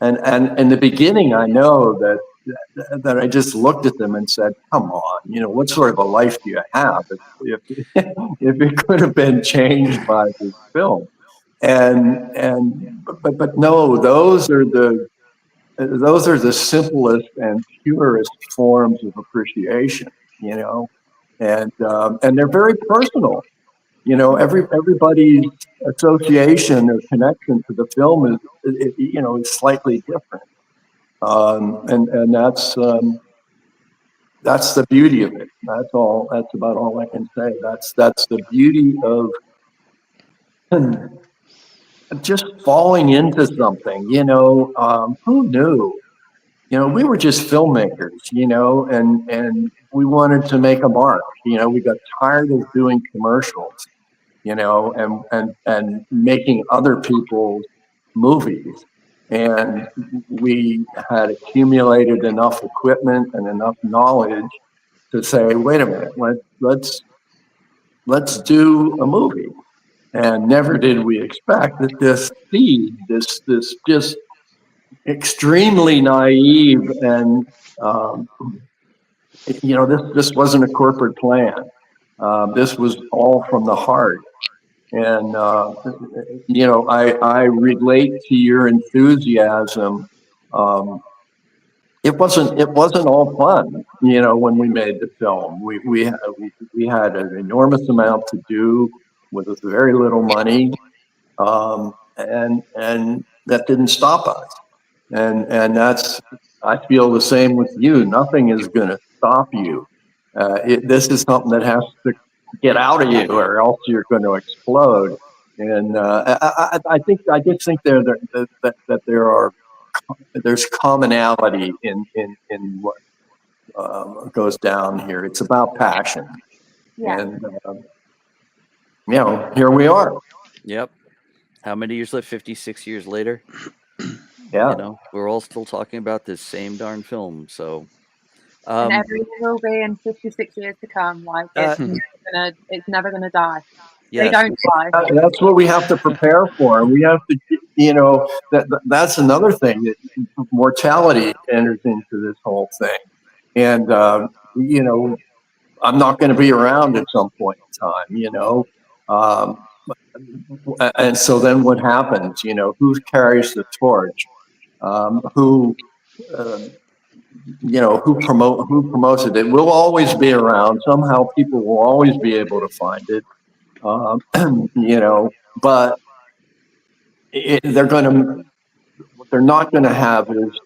And in the beginning, I know that I just looked at them and said, come on, what sort of a life do you have if it could have been changed by this film? But no, those are the simplest and purest forms of appreciation, and they're very personal. Everybody's association or connection to the film is slightly different, and that's the beauty of it. That's about all I can say. That's the beauty of just falling into something. Who knew? We were just filmmakers, and we wanted to make a mark. We got tired of doing commercials, and making other people's movies. And we had accumulated enough equipment and enough knowledge to say, wait a minute, let's do a movie. And never did we expect that this seed, this just extremely naive and this wasn't a corporate plan. This was all from the heart. And I relate to your enthusiasm. It wasn't all fun, when we made the film. We had an enormous amount to do with very little money, and that didn't stop us. And I feel the same with you. Nothing is going to stop you. This is something that has to get out of you, or else you're going to explode. And I just think there's commonality in what goes down here. It's about passion. Yeah. And here we are. Yep. How many years left? 56 years later. Yeah. We're all still talking about this same darn film. So. And everything will be in 56 years to come. Like it's never gonna die. Yes. They don't die. That's what we have to prepare for. We have to, that's another thing, that mortality enters into this whole thing. And you know, I'm not going to be around at some point in time, you know. And so then what happens? You know, who carries the torch? Who you know, who promotes it? It will always be around. Somehow people will always be able to find it. You know, but they're going to, what they're not going to have is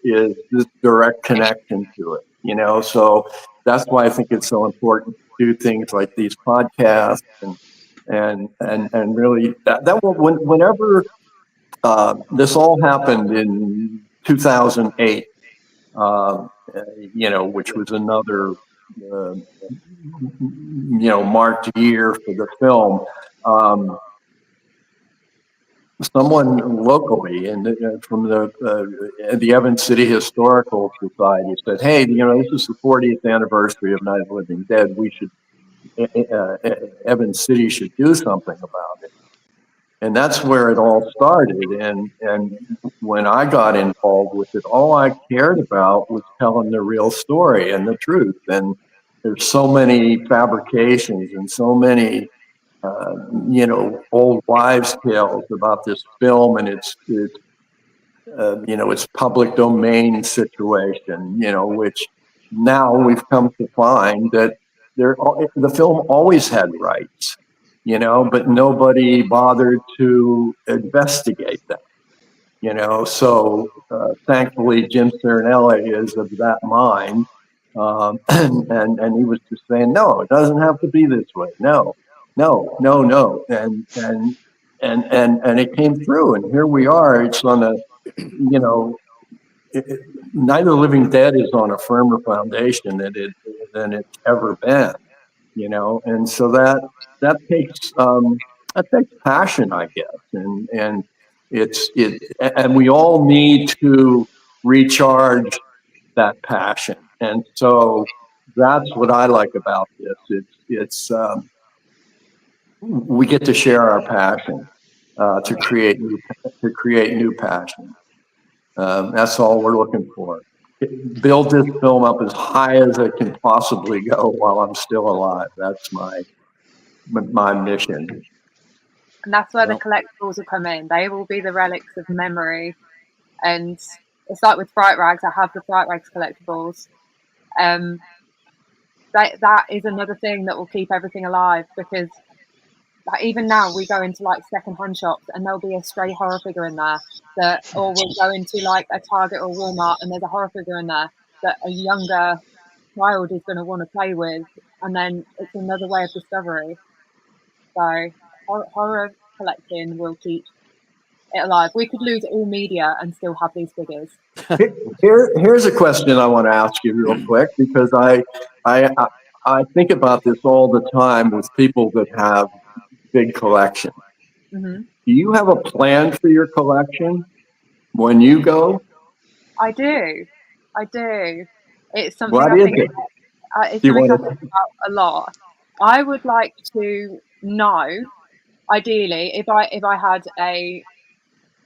this direct connection to it, you know. So that's why I think it's so important to do things like these podcasts and really that whenever this all happened in 2008, you know, which was another you know, marked year for the film. Someone locally and from the Evans City Historical Society said, "Hey, you know, this is the 40th anniversary of Night of the Living Dead. We should Evans City should do something about it." And that's where it all started. And when I got involved with it, all I cared about was telling the real story and the truth. And there's so many fabrications and so many you know, old wives' tales about this film and its you know, its public domain situation, you know, which now we've come to find that the film always had rights, you know, but nobody bothered to investigate them, you know. So thankfully, Jim Cernella is of that mind. And he was just saying, no, it doesn't have to be this way. No, and it came through, and here we are. It's on a, you know, Night of the Living Dead is on a firmer foundation than it's ever been, you know, and so that takes passion, I guess, and and we all need to recharge that passion, and so that's what I like about this. It's we get to share our passion to create new passion. That's all we're looking for. Build this film up as high as it can possibly go while I'm still alive. That's my mission. And that's where the collectibles will come in. They will be the relics of memory. And it's like with Fright Rags. I have the Fright Rags collectibles. That is another thing that will keep everything alive, because like even now we go into like second-hand shops and there'll be a stray horror figure in there or we'll go into like a Target or Walmart and there's a horror figure in there that a younger child is going to want to play with, and then it's another way of discovery. So horror collecting will keep it alive. We could lose all media and still have these figures. Here's a question I want to ask you real quick, because I think about this all the time with people that have big collection. Mm-hmm. Do you have a plan for your collection when you go? I do. It's something What I is think it? it's something I think about a lot. I would like to know, ideally, if I had a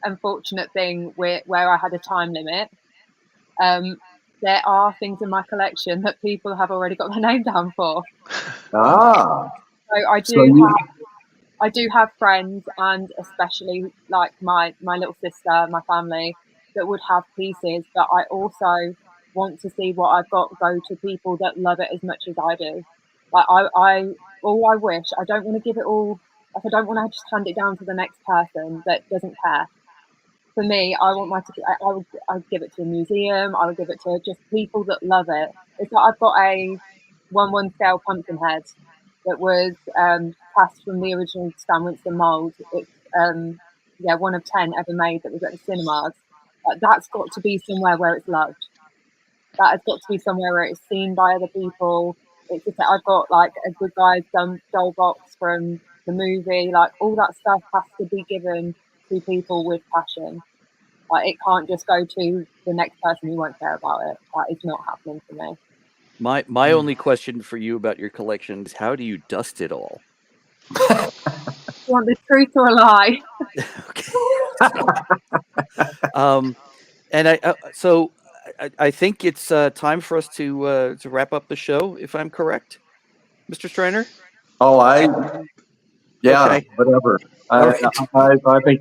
unfortunate thing where I had a time limit. There are things in my collection that people have already got their name down for. Ah. So I do have friends, and especially like my little sister, my family, that would have pieces, but I also want to see what I've got go to people that love it as much as I do. Like I wish, I don't want to give it all, like I don't want to just hand it down to the next person that doesn't care. For me, I want I'd give it to a museum. I would give it to just people that love it. It's like I've got a 1/1 scale pumpkin head that was cast from the original Stan Winston mold. It's 1 of 10 ever made that was at the cinemas. That's got to be somewhere where it's loved. That has got to be somewhere where it's seen by other people. It's just that I've got like a Good Guys doll box from the movie. Like all that stuff has to be given to people with passion. Like it can't just go to the next person who won't care about it. Like it's not happening for me. My only question for you about your collection is, how do you dust it all? You want the truth or a lie? Okay. And so I think it's time for us to wrap up the show, if I'm correct, Mr. Strainer. Oh, yeah, Okay. whatever. All right. I think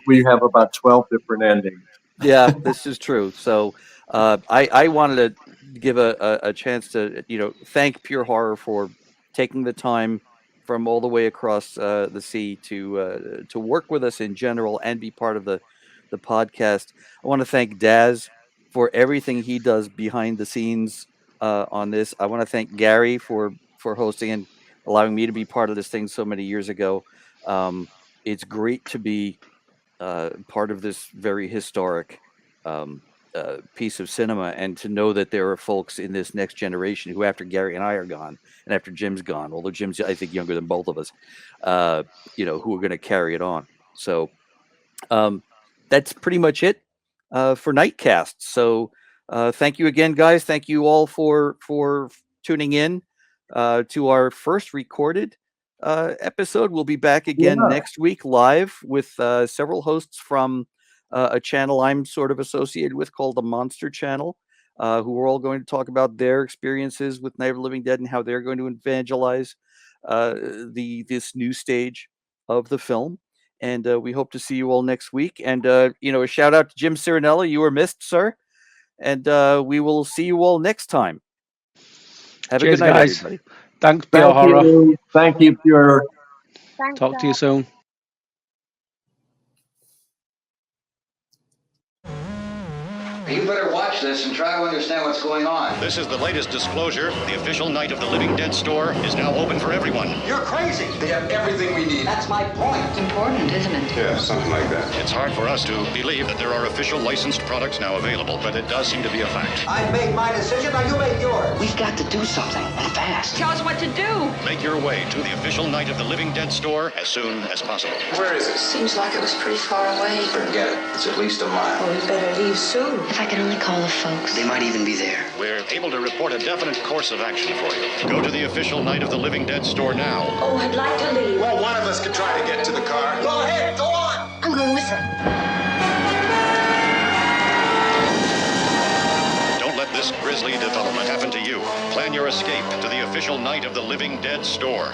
we have about 12 different endings. Yeah, this is true. So I wanted to give a chance to thank Pure Horror for taking the time from all the way across the sea to work with us in general and be part of the podcast. I want to thank Daz for everything he does behind the scenes on this. I want to thank Gary for hosting and allowing me to be part of this thing so many years ago. It's great to be part of this very historic piece of cinema, and to know that there are folks in this next generation who, after Gary and I are gone, and after Jim's gone, although Jim's I think younger than both of us, who are going to carry it on. So that's pretty much it for NIGHTcast. So thank you again, guys. Thank you all for tuning in to our first recorded episode. We'll be back again next week live with several hosts from a channel I'm sort of associated with called the Monster Channel, who are all going to talk about their experiences with Night of the Living Dead and how they're going to evangelize this new stage of the film. And we hope to see you all next week. And a shout out to Jim Cirinella. You were missed, sir. And we will see you all next time. Have a good night, guys. everybody. Thanks, Pure Horror. Thank you, Pure. Thanks, Talk to you soon. You better watch this and try to understand what's going on. This is the latest disclosure. The official Night of the Living Dead store is now open for everyone. You're crazy. They have everything we need. That's my point. Important, isn't it? Yeah, something like that. It's hard for us to believe that there are official licensed products now available, but it does seem to be a fact. I made my decision, now you make yours. We've got to do something, and fast. Tell us what to do. Make your way to the official Night of the Living Dead store as soon as possible. Where is it? Seems like it was pretty far away. Forget it. It's at least a mile. Well, we better leave soon. If I could only call the folks. They might even be there. We're able to report a definite course of action for you. Go to the official Night of the Living Dead store now. Oh, I'd like to leave. Well, one of us could try to get to the car. Go ahead, go on. I'm going with them. Don't let this grisly development happen to you. Plan your escape to the official Night of the Living Dead store.